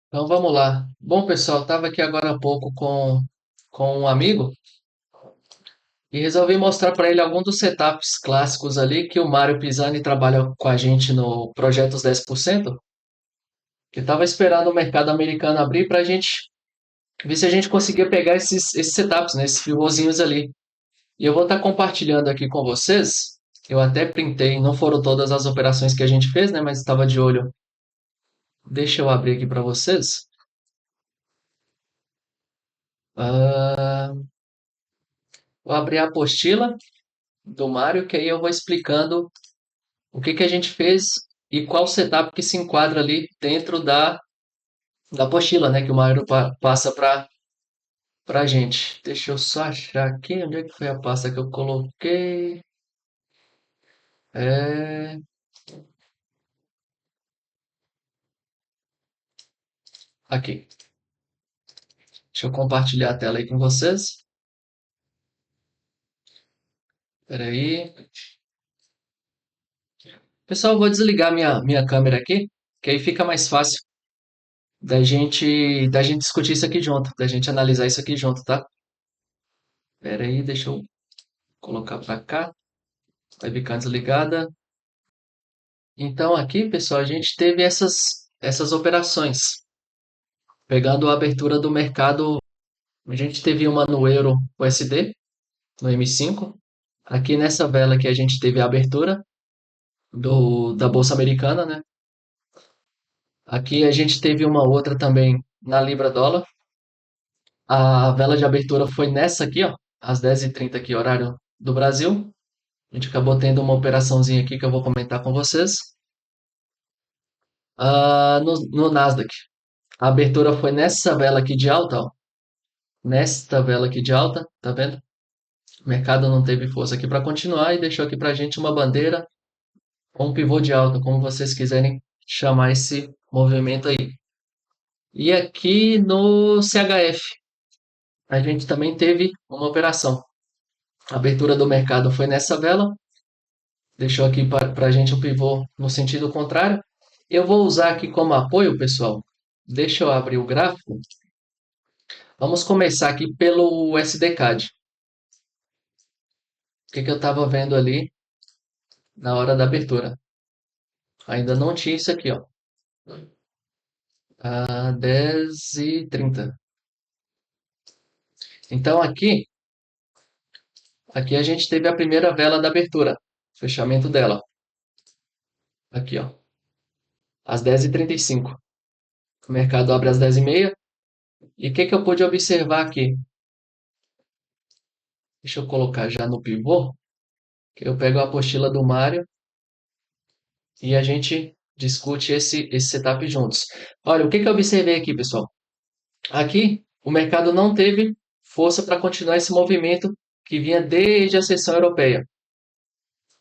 Então vamos lá. Bom, pessoal, estava aqui agora há pouco com um amigo e resolvi mostrar para ele alguns dos setups clássicos ali que o Mário Pisani trabalha com a gente no Projetos 10%, que estava esperando o mercado americano abrir para a gente ver se a gente conseguia pegar esses setups, né, esses pivôzinhos ali. E eu vou estar compartilhando aqui com vocês. Eu até printei, não foram todas as operações que a gente fez, né, mas estava de olho. Deixa eu abrir aqui para vocês. Ah, vou abrir a apostila do Mário, que aí eu vou explicando o que que a gente fez e qual setup que se enquadra ali dentro da apostila, né, que o Mário passa para a gente. Deixa eu só achar aqui, onde é que foi a pasta que eu coloquei? É, aqui. Deixa eu compartilhar a tela aí com vocês. Espera aí. Pessoal, eu vou desligar minha câmera aqui, que aí fica mais fácil da gente discutir isso aqui junto, da gente analisar isso aqui junto, tá? Espera aí, deixa eu colocar para cá. Webcam desligada. Então aqui, pessoal, a gente teve essas operações. Pegando a abertura do mercado, a gente teve uma no Euro USD, no M5. Aqui nessa vela aqui a gente teve a abertura da Bolsa Americana, né? Aqui a gente teve uma outra também na Libra Dólar. A vela de abertura foi nessa aqui, ó, às 10h30 aqui, horário do Brasil. A gente acabou tendo uma operaçãozinha aqui que eu vou comentar com vocês. No Nasdaq, a abertura foi nessa vela aqui de alta, ó. Nesta vela aqui de alta, tá vendo? O mercado não teve força aqui para continuar e deixou aqui para a gente uma bandeira ou um pivô de alta, como vocês quiserem chamar esse movimento aí. E aqui no CHF, a gente também teve uma operação. A abertura do mercado foi nessa vela, deixou aqui para a gente um pivô no sentido contrário. Eu vou usar aqui como apoio, pessoal. Deixa eu abrir o gráfico. Vamos começar aqui pelo SDCAD. O que que eu estava vendo ali na hora da abertura? Ainda não tinha isso aqui, ó. 10h30. Então aqui a gente teve a primeira vela da abertura, fechamento dela. Aqui, ó, às 10h35. O mercado abre às 10h30. E o que que eu pude observar aqui? Deixa eu colocar já no pivô, que eu pego a apostila do Mário e a gente discute esse setup juntos. Olha, o que que eu observei aqui, pessoal? Aqui, o mercado não teve força para continuar esse movimento que vinha desde a sessão europeia.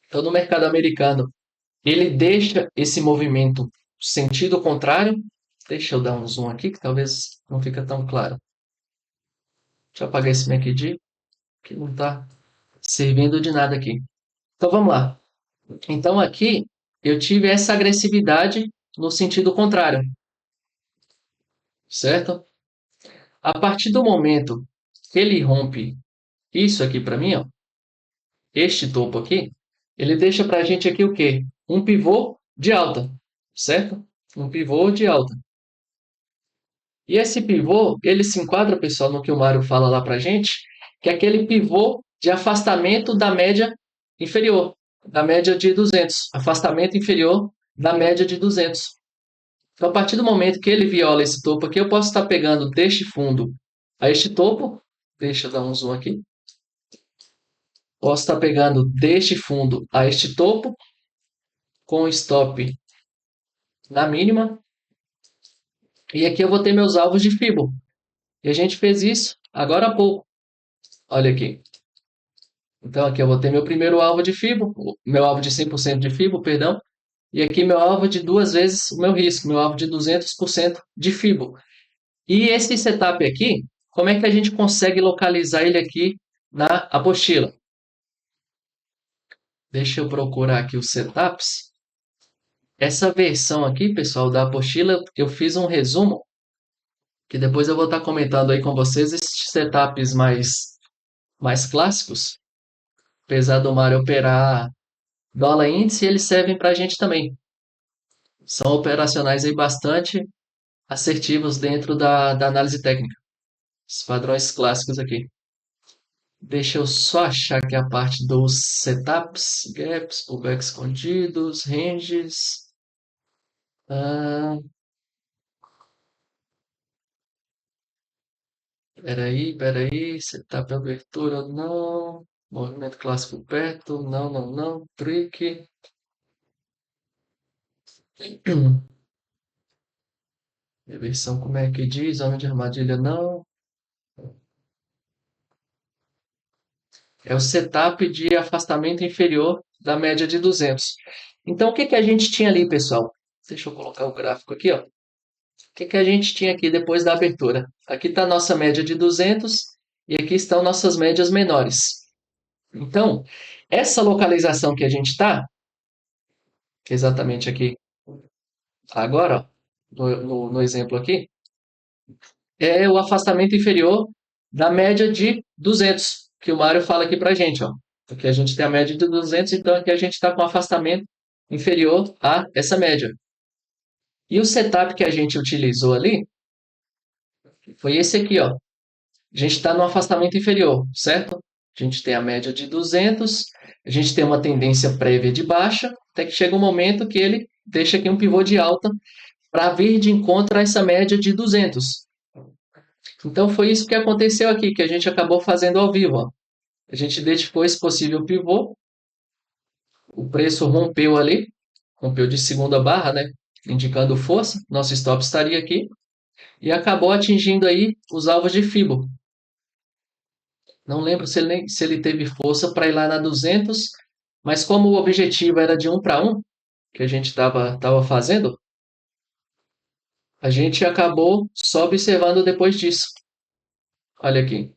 Então, no mercado americano, ele deixa esse movimento sentido contrário. Deixa eu dar um zoom aqui, que talvez não fica tão claro. Deixa eu apagar esse MACD, que não está servindo de nada aqui. Então, vamos lá. Então, aqui, eu tive essa agressividade no sentido contrário, certo? A partir do momento que ele rompe isso aqui para mim, ó, este topo aqui, ele deixa para a gente aqui o quê? Um pivô de alta, certo? Um pivô de alta. E esse pivô, ele se enquadra, pessoal, no que o Mário fala lá para a gente, que é aquele pivô de afastamento da média inferior, da média de 200, afastamento inferior da média de 200. Então, a partir do momento que ele viola esse topo aqui, eu posso estar pegando deste fundo a este topo, deixa eu dar um zoom aqui, posso estar pegando deste fundo a este topo, com stop na mínima, e aqui eu vou ter meus alvos de Fibo. E a gente fez isso agora há pouco. Olha aqui. Então aqui eu vou ter meu primeiro alvo de Fibo, meu alvo de 100% de Fibo, perdão, e aqui meu alvo de duas vezes o meu risco, meu alvo de 200% de Fibo. E esse setup aqui, como é que a gente consegue localizar ele aqui na apostila? Deixa eu procurar aqui os setups. Essa versão aqui, pessoal, da apostila, eu fiz um resumo que depois eu vou estar comentando aí com vocês esses setups mais clássicos. Apesar do Mário operar dólar índice, eles servem para a gente também. São operacionais aí bastante assertivos dentro da análise técnica. Os padrões clássicos aqui. Deixa eu só achar aqui a parte dos setups, gaps, pullback escondidos, ranges. Ah, peraí, setup abertura, não. Movimento clássico perto, não. Trick. Reversão, como é que diz? Homem de armadilha, não. É o setup de afastamento inferior da média de 200. Então, o que que a gente tinha ali, pessoal? Deixa eu colocar o gráfico aqui, ó. O que que a gente tinha aqui depois da abertura? Aqui está a nossa média de 200 e aqui estão nossas médias menores. Então, essa localização que a gente está, exatamente aqui agora, ó, no exemplo aqui, é o afastamento inferior da média de 200, que o Mário fala aqui para a gente, ó. Aqui a gente tem a média de 200, então aqui a gente está com afastamento inferior a essa média. E o setup que a gente utilizou ali foi esse aqui, ó. A gente está no afastamento inferior, certo? A gente tem a média de 200, a gente tem uma tendência prévia de baixa, até que chega um momento que ele deixa aqui um pivô de alta para vir de encontro a essa média de 200. Então foi isso que aconteceu aqui, que a gente acabou fazendo ao vivo, ó. A gente identificou esse possível pivô, o preço rompeu ali, rompeu de segunda barra, né? Indicando força, nosso stop estaria aqui, e acabou atingindo aí os alvos de Fibo. Não lembro se ele teve força para ir lá na 200, mas como o objetivo era de 1 para 1, que a gente tava fazendo, a gente acabou só observando depois disso. Olha aqui.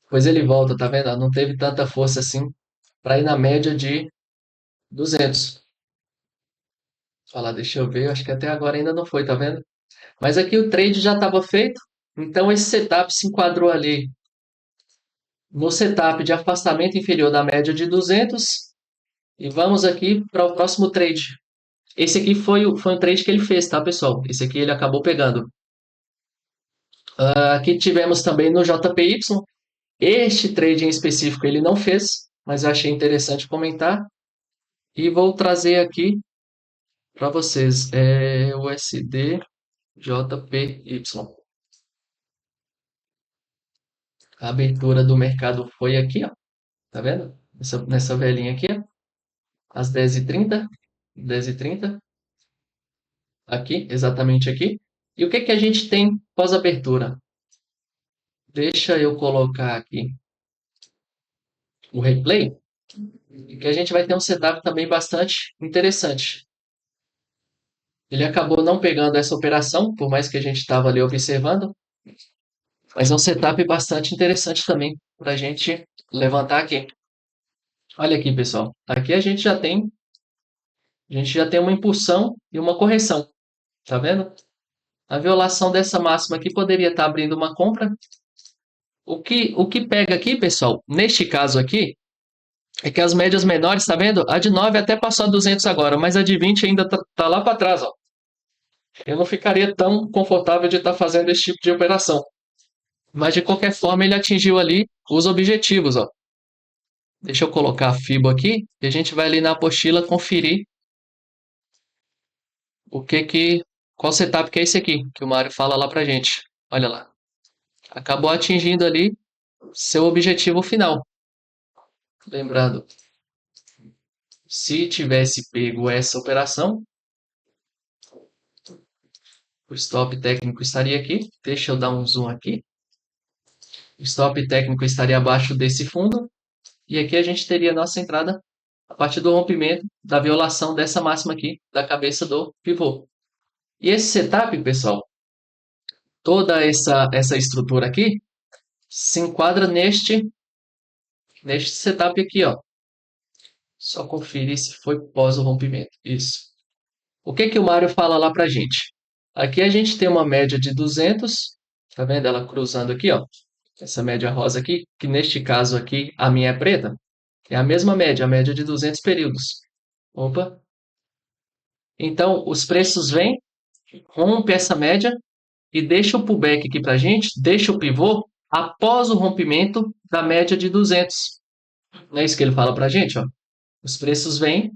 Pois ele volta, tá vendo? Não teve tanta força assim para ir na média de 200. Olha lá, deixa eu ver, acho que até agora ainda não foi, tá vendo? Mas aqui o trade já estava feito, então esse setup se enquadrou ali no setup de afastamento inferior da média de 200 e vamos aqui para o próximo trade. Esse aqui foi um trade que ele fez, tá, pessoal? Esse aqui ele acabou pegando. Aqui tivemos também no JPY. Este trade em específico ele não fez, mas eu achei interessante comentar. E vou trazer aqui para vocês. É o USD JPY. A abertura do mercado foi aqui, ó. Tá vendo? Nessa velhinha aqui, ó. Às 10h30. 10h30. Aqui, exatamente aqui. E o que que a gente tem pós-abertura? Deixa eu colocar aqui o replay, que a gente vai ter um setup também bastante interessante. Ele acabou não pegando essa operação, por mais que a gente estava ali observando, mas é um setup bastante interessante também para a gente levantar aqui. Olha aqui, pessoal. Aqui a gente já tem uma impulsão e uma correção. Tá vendo? A violação dessa máxima aqui poderia estar abrindo uma compra. O que pega aqui, pessoal, neste caso aqui, é que as médias menores, tá vendo? A de 9 até passou a 200 agora, mas a de 20 ainda tá lá para trás, ó. Eu não ficaria tão confortável de estar fazendo esse tipo de operação. Mas de qualquer forma, ele atingiu ali os objetivos, ó. Deixa eu colocar a FIBO aqui e a gente vai ali na apostila conferir o que que qual setup que é esse aqui, que o Mário fala lá pra gente. Olha lá. Acabou atingindo ali seu objetivo final. Lembrando, se tivesse pego essa operação, o stop técnico estaria aqui. Deixa eu dar um zoom aqui. O stop técnico estaria abaixo desse fundo. E aqui a gente teria a nossa entrada a partir do rompimento da violação dessa máxima aqui, da cabeça do pivô. E esse setup, pessoal, toda essa estrutura aqui, se enquadra neste setup aqui, ó. Só conferir se foi pós o rompimento. Isso. O que que o Mário fala lá pra gente? Aqui a gente tem uma média de 200, tá vendo ela cruzando aqui, ó? Essa média rosa aqui, que neste caso aqui a minha é preta, é a mesma média, a média de 200 períodos. Opa! Então, os preços vêm, rompe essa média e deixa o pullback aqui para a gente, deixa o pivô após o rompimento da média de 200. Não é isso que ele fala para a gente, ó? Os preços vêm,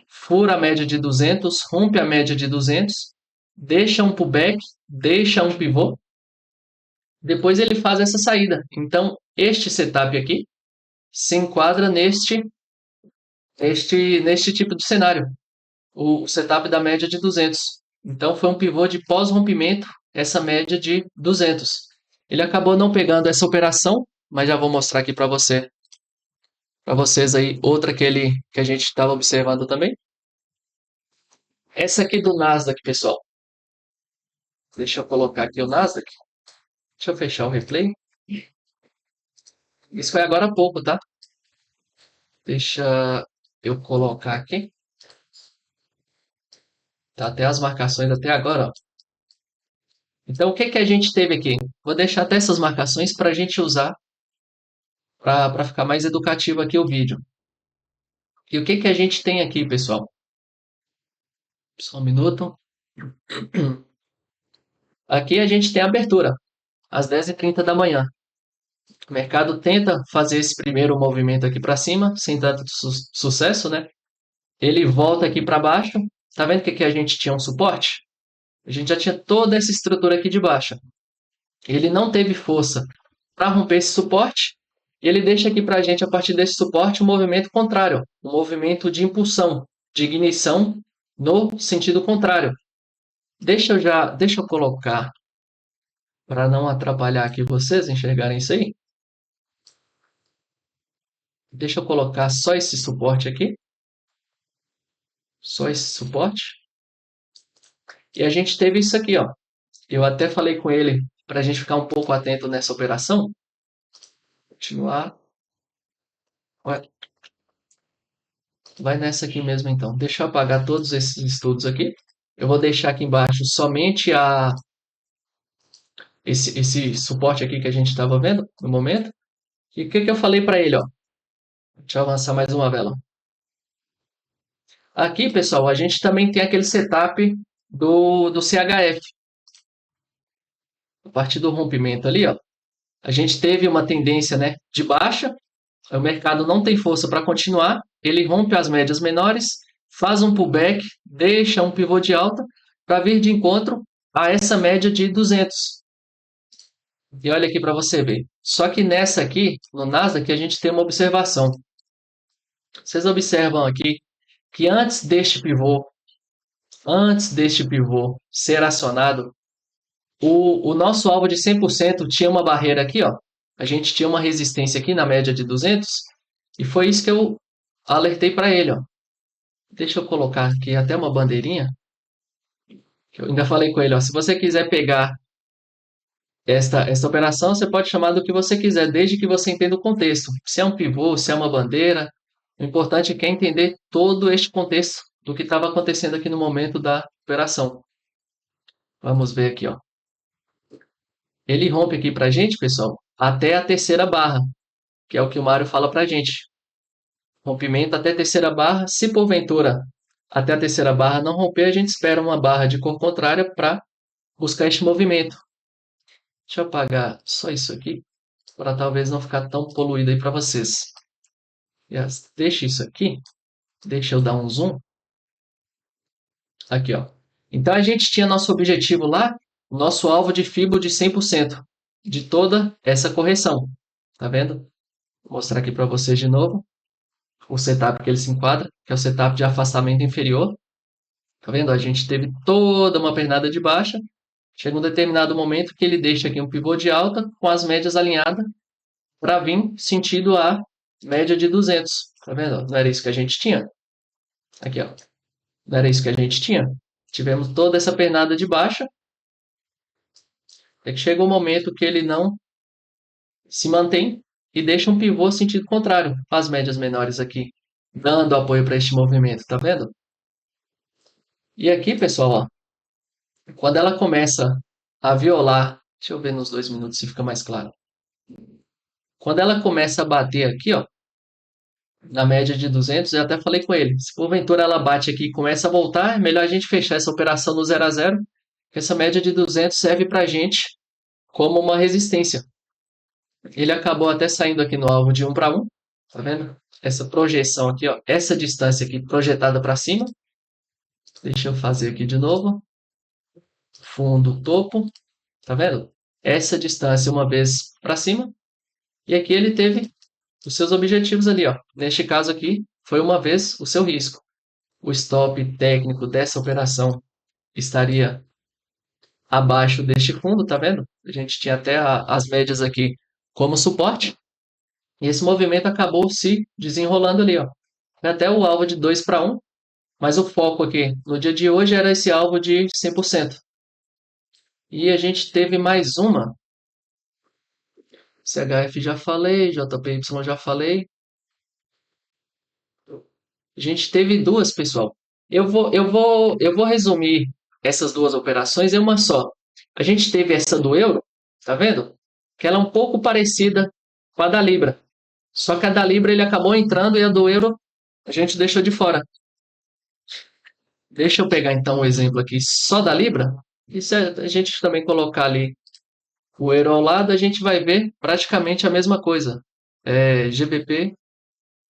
fura a média de 200, rompe a média de 200, deixa um pullback, deixa um pivô, depois ele faz essa saída. Então, este setup aqui se enquadra neste tipo de cenário, o setup da média de 200. Então, foi um pivô de pós-rompimento, essa média de 200. Ele acabou não pegando essa operação, mas já vou mostrar aqui para vocês aí outra que a gente estava observando também. Essa aqui do Nasdaq, pessoal. Deixa eu colocar aqui o Nasdaq. Deixa eu fechar o replay. Isso foi agora há pouco, tá? Deixa eu colocar aqui. Tá até as marcações até agora, ó. Então, o que que a gente teve aqui? Vou deixar até essas marcações para a gente usar para ficar mais educativo aqui o vídeo. E o que que a gente tem aqui, pessoal? Só um minuto. Aqui a gente tem a abertura, às 10h30 da manhã. O mercado tenta fazer esse primeiro movimento aqui para cima, sem tanto sucesso, né? Ele volta aqui para baixo. Tá vendo que aqui a gente tinha um suporte? A gente já tinha toda essa estrutura aqui de baixo. Ele não teve força para romper esse suporte. E ele deixa aqui para a gente, a partir desse suporte, um movimento contrário, um movimento de impulsão, de ignição no sentido contrário. Deixa eu colocar para não atrapalhar aqui vocês enxergarem isso aí. Deixa eu colocar só esse suporte aqui, só esse suporte. E a gente teve isso aqui, ó. Eu até falei com ele para a gente ficar um pouco atento nessa operação. Continuar. Vai nessa aqui mesmo então. Deixa eu apagar todos esses estudos aqui. Eu vou deixar aqui embaixo somente esse suporte aqui que a gente estava vendo no momento. E o que que eu falei para ele, ó? Deixa eu avançar mais uma vela. Aqui, pessoal, a gente também tem aquele setup do CHF. A partir do rompimento ali, ó, a gente teve uma tendência, né, de baixa. O mercado não tem força para continuar. Ele rompe as médias menores, faz um pullback, deixa um pivô de alta para vir de encontro a essa média de 200. E olha aqui para você ver. Só que nessa aqui, no Nasdaq, a gente tem uma observação. Vocês observam aqui que antes deste pivô ser acionado, o nosso alvo de 100% tinha uma barreira aqui, ó. A gente tinha uma resistência aqui na média de 200, e foi isso que eu alertei para ele, ó. Deixa eu colocar aqui até uma bandeirinha, que eu ainda falei com ele, ó, se você quiser pegar esta operação, você pode chamar do que você quiser, desde que você entenda o contexto. Se é um pivô, se é uma bandeira, o importante é entender todo este contexto do que estava acontecendo aqui no momento da operação. Vamos ver aqui, ó. Ele rompe aqui para a gente, pessoal, até a terceira barra, que é o que o Mário fala para a gente. Rompimento até a terceira barra. Se porventura até a terceira barra não romper, a gente espera uma barra de cor contrária para buscar este movimento. Deixa eu apagar só isso aqui, para talvez não ficar tão poluído aí para vocês. Deixa isso aqui, deixa eu dar um zoom. Aqui, ó. Então a gente tinha nosso objetivo lá, nosso alvo de FIBO de 100% de toda essa correção. Tá vendo? Vou mostrar aqui para vocês de novo o setup que ele se enquadra, que é o setup de afastamento inferior. Tá vendo? A gente teve toda uma pernada de baixa. Chega um determinado momento que ele deixa aqui um pivô de alta com as médias alinhadas para vir sentido a média de 200. Tá vendo? Não era isso que a gente tinha? Aqui, ó. Não era isso que a gente tinha? Tivemos toda essa pernada de baixa. É que chega um momento que ele não se mantém e deixa um pivô sentido contrário, com as médias menores aqui, dando apoio para este movimento, tá vendo? E aqui, pessoal, ó, Quando ela começa a violar, deixa eu ver nos 2 minutos se fica mais claro. Quando ela começa a bater aqui, ó, na média de 200, eu até falei com ele, se porventura ela bate aqui e começa a voltar, é melhor a gente fechar essa operação no 0 a 0, porque essa média de 200 serve para a gente como uma resistência. Ele acabou até saindo aqui no alvo de 1 para 1, tá vendo? Essa projeção aqui, ó, essa distância aqui projetada para cima. Deixa eu fazer aqui de novo. Fundo, topo, tá vendo? Essa distância uma vez para cima. E aqui ele teve os seus objetivos ali, ó. Neste caso aqui, foi uma vez o seu risco. O stop técnico dessa operação estaria abaixo deste fundo, tá vendo? A gente tinha até as médias aqui como suporte. E esse movimento acabou se desenrolando ali, ó. Até o alvo de 2 para 1, mas o foco aqui no dia de hoje era esse alvo de 100%. E a gente teve mais uma. CHF já falei, JPY já falei. A gente teve duas, pessoal. Eu vou resumir essas duas operações em uma só. A gente teve essa do euro, tá vendo? Que ela é um pouco parecida com a da Libra. Só que a da Libra ele acabou entrando e a do euro a gente deixou de fora. Deixa eu pegar então um exemplo aqui só da Libra. E se a gente também colocar ali o euro ao lado, a gente vai ver praticamente a mesma coisa. GBP,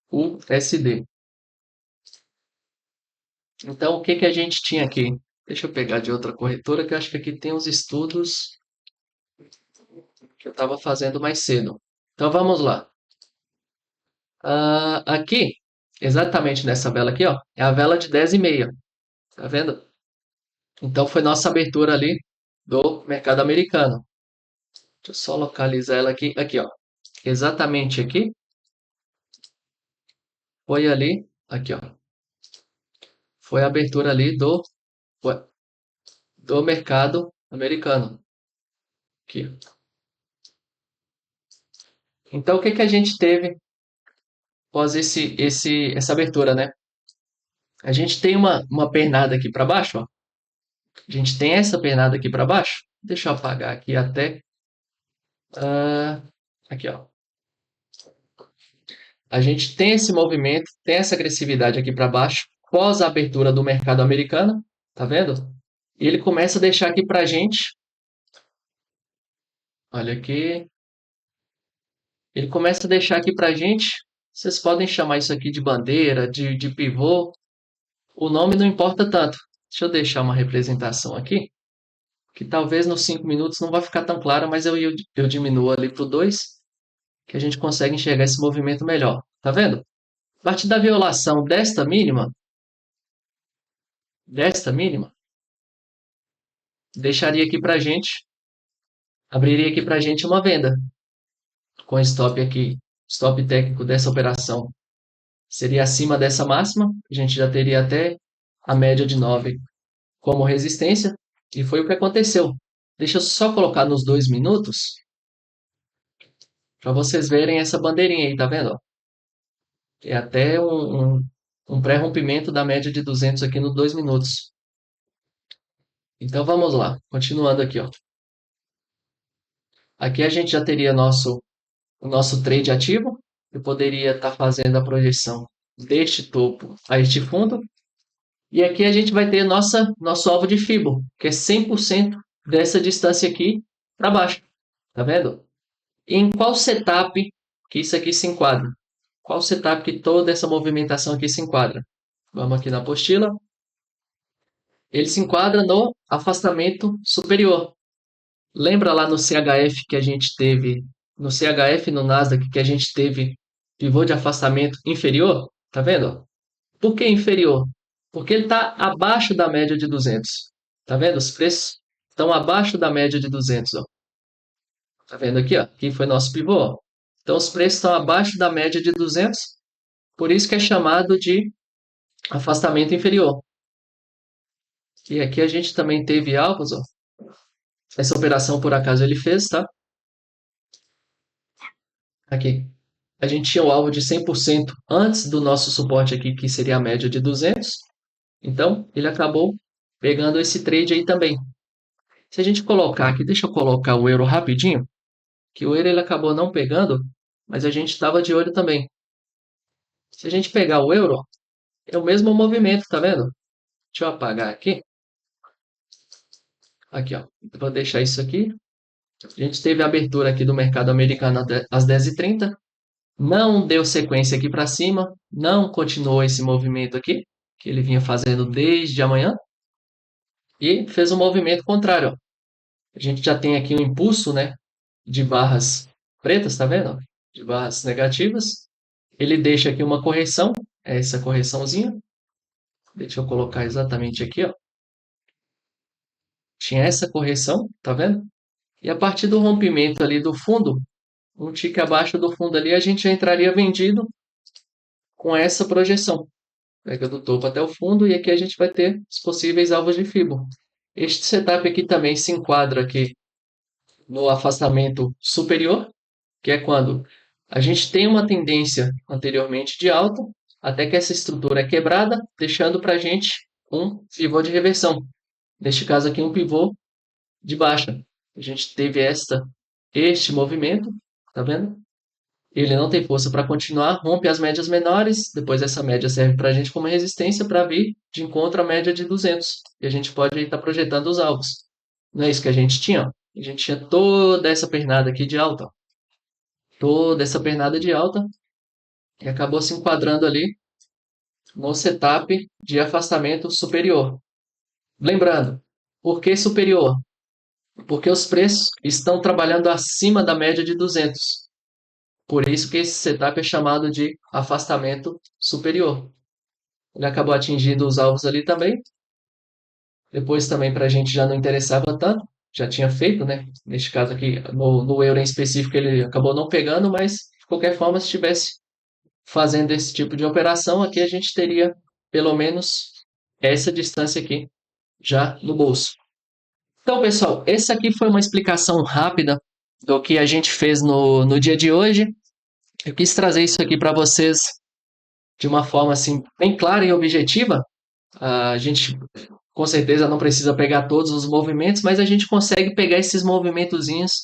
USD. Então, o que que a gente tinha aqui? Deixa eu pegar de outra corretora, que eu acho que aqui tem os estudos que eu estava fazendo mais cedo. Então, vamos lá. Aqui, exatamente nessa vela aqui, ó, é a vela de 10,5. Tá vendo? Então, foi nossa abertura ali do mercado americano. Deixa eu só localizar ela aqui. Aqui, ó. Exatamente aqui. Foi ali. Aqui, ó. Foi a abertura ali do mercado americano. Aqui. Então, o que que a gente teve após essa abertura, né? A gente tem uma pernada aqui para baixo, ó. A gente tem essa pernada aqui para baixo. Deixa eu apagar aqui até. Aqui, ó. A gente tem esse movimento, tem essa agressividade aqui para baixo, pós a abertura do mercado americano, tá vendo? E ele começa a deixar aqui para a gente. Olha aqui. Ele começa a deixar aqui para a gente. Vocês podem chamar isso aqui de bandeira, de pivô. O nome não importa tanto. Deixa eu deixar uma representação aqui, que talvez nos 5 minutos não vai ficar tão clara, mas eu diminuo ali para o 2, que a gente consegue enxergar esse movimento melhor. Tá vendo? A partir da violação desta mínima, deixaria aqui para a gente, abriria aqui para a gente uma venda, com stop aqui, stop técnico dessa operação seria acima dessa máxima, a gente já teria até a média de 9 como resistência, e foi o que aconteceu. Deixa eu só colocar nos 2 minutos, para vocês verem essa bandeirinha aí, tá vendo? É até um pré-rompimento da média de 200 aqui nos 2 minutos. Então vamos lá, continuando aqui, ó. Aqui a gente já teria o nosso trade ativo. Eu poderia estar fazendo a projeção deste topo a este fundo. E aqui a gente vai ter nosso alvo de Fibo, que é 100% dessa distância aqui para baixo. Tá vendo? Em qual setup que isso aqui se enquadra? Qual setup que toda essa movimentação aqui se enquadra? Vamos aqui na apostila. Ele se enquadra no afastamento superior. Lembra lá no CHF que a gente teve, no CHF e no Nasdaq que a gente teve pivô de afastamento inferior? Tá vendo? Por que inferior? Porque ele está abaixo da média de 200. Tá vendo? Os preços estão abaixo da média de 200. Ó. Tá vendo aqui? Ó? Aqui foi nosso pivô. Ó. Então os preços estão abaixo da média de 200. Por isso que é chamado de afastamento inferior. E aqui a gente também teve alvos. Ó. Essa operação, por acaso, ele fez, tá? Aqui. A gente tinha o alvo de 100% antes do nosso suporte aqui, que seria a média de 200. Então, ele acabou pegando esse trade aí também. Se a gente colocar aqui, deixa eu colocar o euro rapidinho, que o euro ele acabou não pegando, mas a gente estava de olho também. Se a gente pegar o euro, é o mesmo movimento, tá vendo? Deixa eu apagar aqui. Aqui, ó. Vou deixar isso aqui. A gente teve a abertura aqui do mercado americano às 10h30. Não deu sequência aqui para cima. Não continuou esse movimento aqui, que ele vinha fazendo desde amanhã. E fez um movimento contrário, ó. A gente já tem aqui um impulso, né, de barras pretas, tá vendo? De barras negativas. Ele deixa aqui uma correção, essa correçãozinha. Deixa eu colocar exatamente aqui, ó. Tinha essa correção, tá vendo? E a partir do rompimento ali do fundo, um tique abaixo do fundo ali, a gente já entraria vendido com essa projeção. Pega do topo até o fundo e aqui a gente vai ter os possíveis alvos de Fibo. Este setup aqui também se enquadra aqui no afastamento superior, que é quando a gente tem uma tendência anteriormente de alta, até que essa estrutura é quebrada, deixando para a gente um pivô de reversão. Neste caso aqui, um pivô de baixa. A gente teve este movimento, tá vendo? Ele não tem força para continuar, rompe as médias menores, depois essa média serve para a gente como resistência para vir de encontro à média de 200. E a gente pode estar projetando os alvos. Não é isso que a gente tinha? A gente tinha toda essa pernada aqui de alta. Toda essa pernada de alta e acabou se enquadrando ali no setup de afastamento superior. Lembrando, por que superior? Porque os preços estão trabalhando acima da média de 200. Por isso que esse setup é chamado de afastamento superior. Ele acabou atingindo os alvos ali também. Depois também para a gente já não interessava tanto. Já tinha feito, né? Neste caso aqui, no euro em específico, ele acabou não pegando, mas de qualquer forma, se estivesse fazendo esse tipo de operação, aqui a gente teria pelo menos essa distância aqui já no bolso. Então, pessoal, essa aqui foi uma explicação rápida do que a gente fez no dia de hoje. Eu quis trazer isso aqui para vocês de uma forma assim bem clara e objetiva. A gente com certeza não precisa pegar todos os movimentos, mas a gente consegue pegar esses movimentozinhos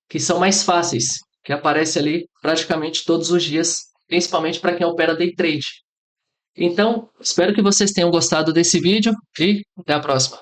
que são mais fáceis, que aparecem ali praticamente todos os dias, principalmente para quem opera day trade. Então, espero que vocês tenham gostado desse vídeo e até a próxima.